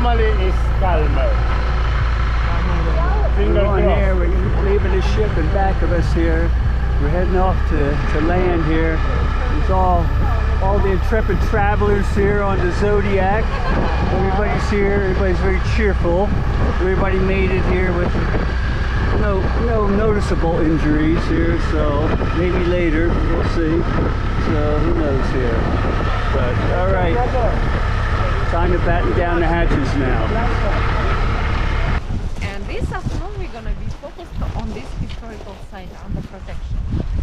normally is calmer. We're on here, we're leaving the ship in back of us here. We're heading off to land here. There's all the intrepid travelers here on the Zodiac. Everybody's here, everybody's very cheerful. Everybody made it here with no noticeable injuries here, so maybe later, we'll see. So who knows here. But alright, time to batten down the hatches now. And this afternoon we're going to be focused on this historical site under protection.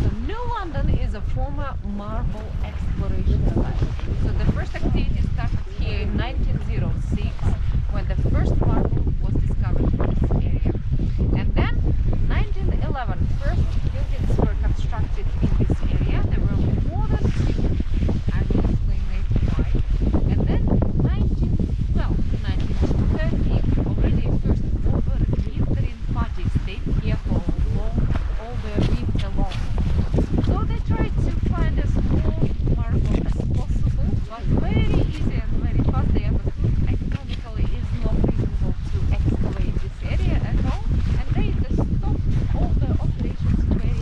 So NyLondon is a former marble exploration site. So the first activity started here in 1906 when the first marble was discovered in this area. And then 1911 first buildings were constructed in this area. There were more than two. I will explain later why. And then 1912 to 1913 already first overwintering parties stayed here for all the winter long. So they tried to find as small marble as possible, but very easy and very fast they understood economically is not reasonable to excavate this area at all, and they just stopped all the operations very in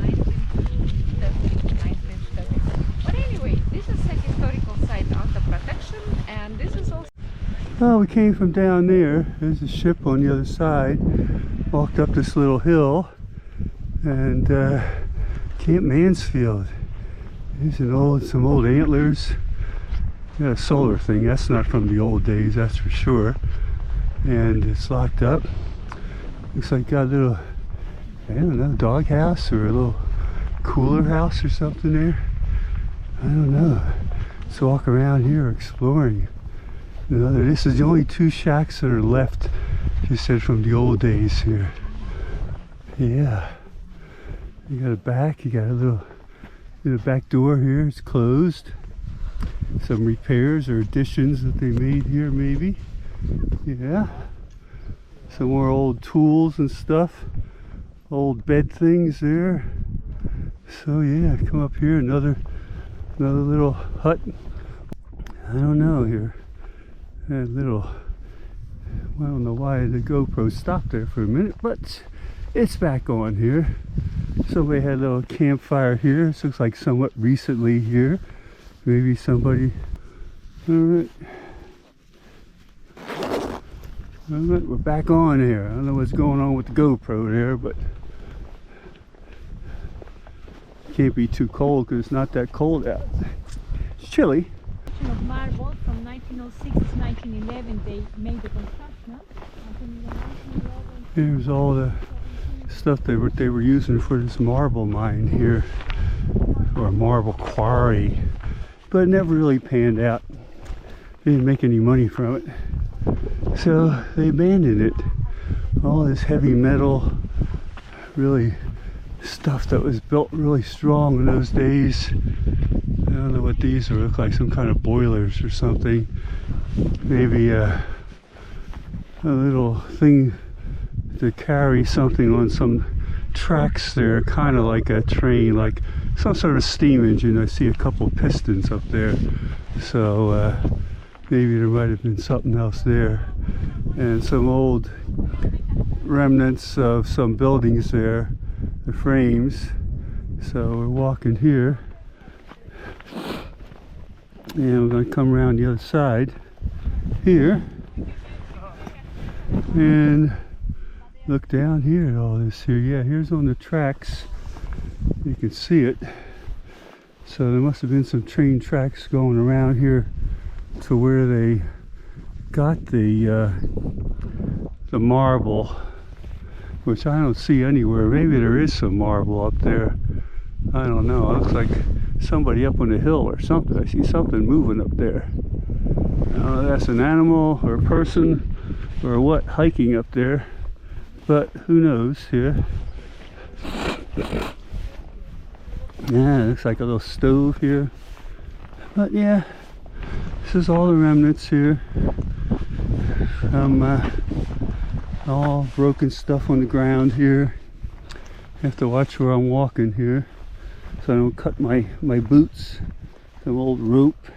1930. But anyway, this is a historical site under protection, and this is also... Well, we came from down there. There's a ship on the other side. Walked up this little hill, and Camp Mansfield. There's some old antlers. Got a solar thing. That's not from the old days, that's for sure. And it's locked up. Looks like got a little, I don't know, dog house or a little cooler house or something there. I don't know. Let's walk around here exploring. This is the only two shacks that are left, she said, from the old days here. Yeah. You got a back, you got a back door here, it's closed. Some repairs or additions that they made here maybe. Yeah. Some more old tools and stuff. Old bed things there. So yeah, come up here, another little hut. I don't know here. That little, well, I don't know why the GoPro stopped there for a minute, but it's back on here. Somebody had a little campfire here. This looks like somewhat recently here. Maybe somebody. Alright, we're back on here. I don't know what's going on with the GoPro there, but it can't be too cold because it's not that cold out. It's chilly. Of marble from 1906 to 1911 they made the construction. Here's all the stuff they were using for this marble mine here, or marble quarry, but it never really panned out. They didn't make any money from it, so they abandoned it. All this heavy metal, really stuff that was built really strong in those days. I don't know what these look like, some kind of boilers or something. Maybe a little thing to carry something on some tracks there, kind of like a train, like some sort of steam engine. I see a couple of pistons up there, so maybe there might have been something else there. And some old remnants of some buildings there, the frames. So we're walking here. And we're going to come around the other side here and look down here at all this here. Yeah, here's on the tracks. You can see it. So there must have been some train tracks going around here to where they got the marble, which I don't see anywhere. Maybe there is some marble up there. I don't know. It looks like somebody up on the hill or something. I see something moving up there. I don't know if that's an animal or a person or what hiking up there, but who knows here. Yeah, it looks like a little stove here. But yeah, this is all the remnants here from all broken stuff on the ground here. I have to watch where I'm walking here so I don't cut my boots. Some old rope,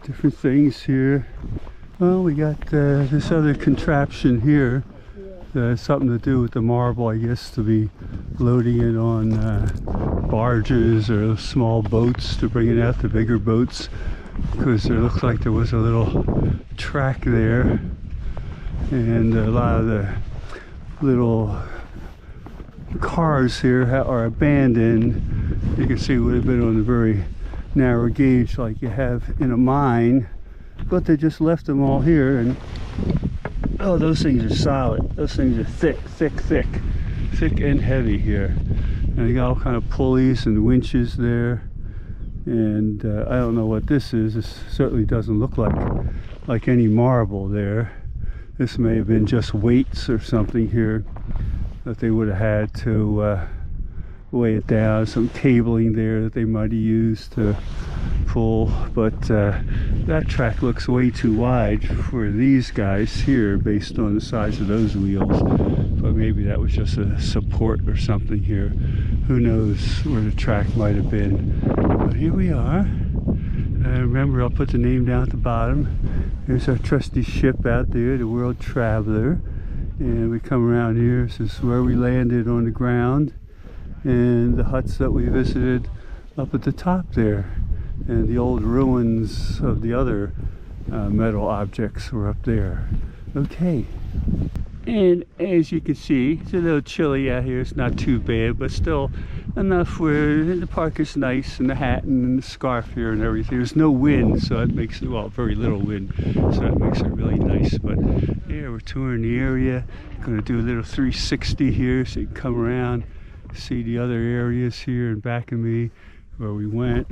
different things here. Well, we got this other contraption here. Something to do with the marble, I guess, to be loading it on barges or small boats to bring it out to bigger boats, because there looks like there was a little track there, and a lot of the little cars here are abandoned. You can see it would have been on a very narrow gauge like you have in a mine, but they just left them all here. And oh, those things are solid. Those things are thick and heavy here. And they got all kind of pulleys and winches there. And I don't know what this is. This certainly doesn't look like any marble there. This may have been just weights or something here that they would have had to weigh it down. Some cabling there that they might have used to pull, but that track looks way too wide for these guys here based on the size of those wheels. But maybe that was just a support or something here. Who knows where the track might have been. But here we are. Remember, I'll put the name down at the bottom. Here's our trusty ship out there, the World Traveler. And we come around here. This is where we landed on the ground, and the huts that we visited up at the top there, and the old ruins of the other metal objects were up there. Okay, and as you can see, it's a little chilly out here. It's not too bad, but still enough where the park is nice, and the hat and the scarf here and everything. There's no wind, so it makes it, well, very little wind, so that makes it really nice. But yeah, we're touring the area. Gonna do a little 360 here so you can come around, see the other areas here and back of me where we went.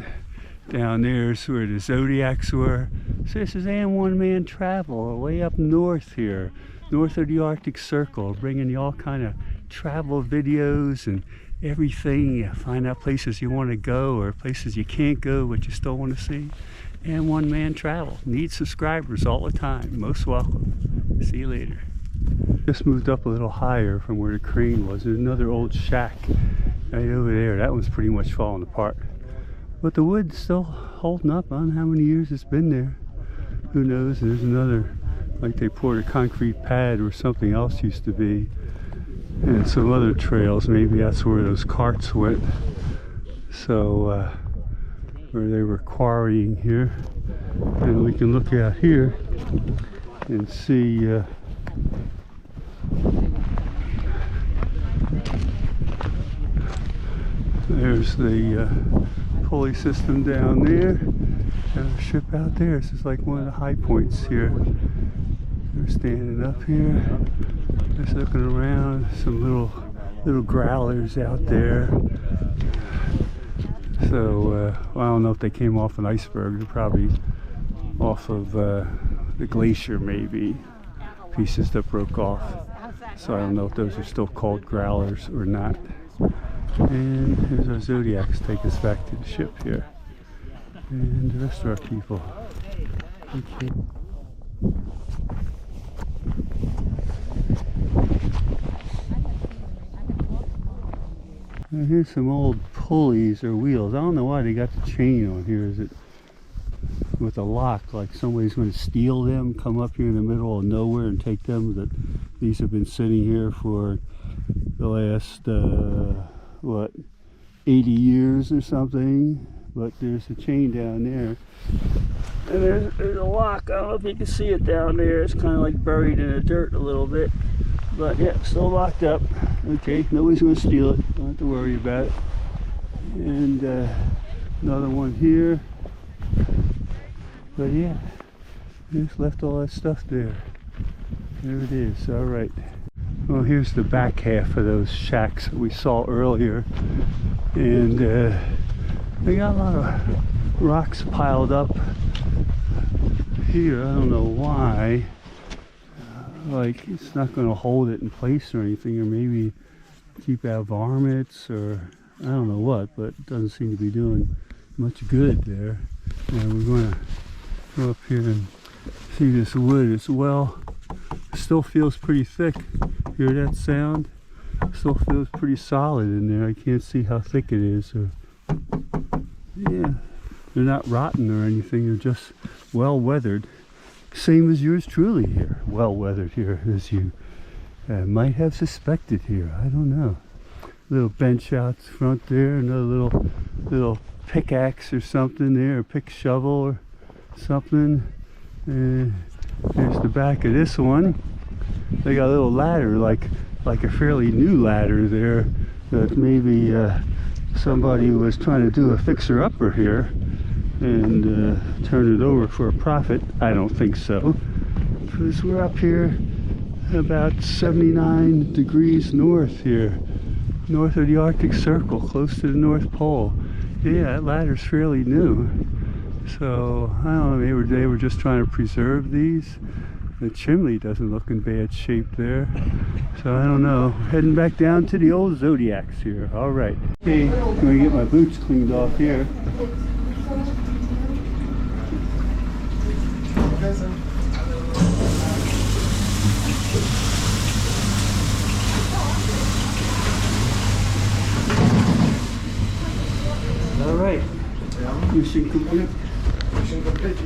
Down there is where the Zodiacs were. So this is one-man travel way up north here, north of the Arctic Circle, bringing you all kind of travel videos and everything. You find out places you want to go or places you can't go but you still want to see. And one-man travel. Need subscribers all the time. Most welcome. See you later. Just moved up a little higher from where the crane was. There's another old shack right over there. That one's pretty much falling apart. But the wood's still holding up. I don't know how many years it's been there. Who knows? There's another, like they poured a concrete pad where something else used to be. And some other trails. Maybe that's where those carts went. So, where they were quarrying here. And we can look out here and see there's the pulley system down there. There's a ship out there. This is like one of the high points here. They're standing up here, just looking around. Some little growlers out there. So well, I don't know if they came off an iceberg. They're probably off of the glacier, maybe. Pieces that broke off. So I don't know if those are still called growlers or not. And here's our Zodiacs take us back to the ship here. And the rest of our people. Okay. And here's some old pulleys or wheels. I don't know why they got the chain on here. Is it with a lock, like somebody's going to steal them, come up here in the middle of nowhere and take them? That these have been sitting here for the last what, 80 years or something. But there's a chain down there, and there's a lock. I don't know if you can see it down there. It's kind of like buried in the dirt a little bit, but yeah, still locked up. Okay, nobody's going to steal it. Don't have to worry about it. And another one here. But yeah, just left all that stuff there. There it is. All right. Well, here's the back half of those shacks that we saw earlier, and they got a lot of rocks piled up here. I don't know why. Like it's not going to hold it in place or anything, or maybe keep out varmints, or I don't know what, but it doesn't seem to be doing much good there. And we're going to go up here and see this wood as well. It still feels pretty thick. Hear that sound? Still feels pretty solid in there. I can't see how thick it is. Or, yeah, they're not rotten or anything. They're just well weathered. Same as yours truly here. Well weathered here, as you might have suspected here. I don't know. Little bench out front there, another little pickaxe or something there, a pick shovel or something. There's the back of this one. They got a little ladder, like a fairly new ladder there, that maybe somebody was trying to do a fixer-upper here and turn it over for a profit. I don't think so, because we're up here about 79 degrees north here, north of the Arctic Circle, close to the North Pole. Yeah, that ladder's fairly new. So, I don't know, maybe they were just trying to preserve these. The chimney doesn't look in bad shape there. So, I don't know. Heading back down to the old Zodiacs here. Alright. Okay, I'm going to get my boots cleaned off here. Alright. Mission complete. Mission complete.